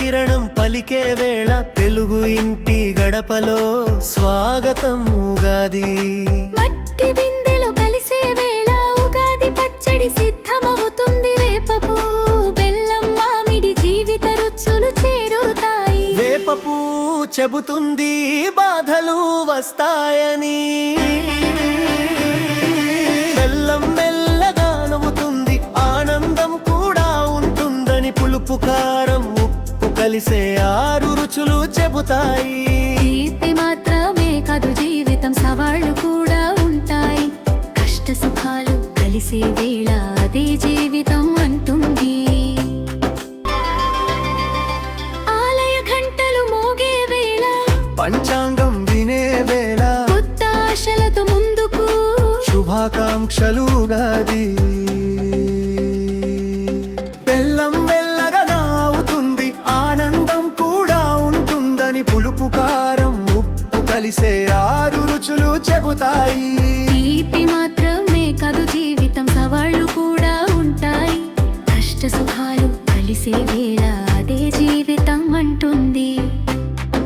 కిరణం పలికే వేళ తెలుగు ఇంటి గడపలో స్వాగతం ఉగాది. మట్టి బిందెలు కలిసే వేళ ఉగాది పచ్చడి సిద్ధమవుతుంది. వేపపు బెల్లం మామిడి జీవిత రుచులు చేరుతాయి. వేపపు చెబుతుంది బాధలు వస్తాయని, బెల్లం మెల్లగా నవ్వుతుంది ఆనందం కూడా ఉంటుందని. పులుపు కారం ఉప్పు కలిసే 6 రుచులు చెబుతాయి. తీపి మాత్రమే కాదు జీవితం సవాళ్లు కూడా ఉంటాయి. కష్ట సుఖాలు కలిసే వేళ అదే జీవితం అంటుంది. ఆలయ ఘంటలు మోగే వేళ, పంచాంగం వినే వేళ, కొత్త ఆశలతో ముందుకు శుభాకాంక్షలు ఉగాది. బెల్లం మెల్లగా నవ్వుతుంది ఆనందం కూడా ఉంటుందని. పులుపు కారం ఉప్పు కలిసే 6 రుచులు చెబుతాయి. తీపి మాత్రమే కాదు జీవితం సవాళ్లు కూడా ఉంటాయి. కష్ట సుఖాలు కలిసే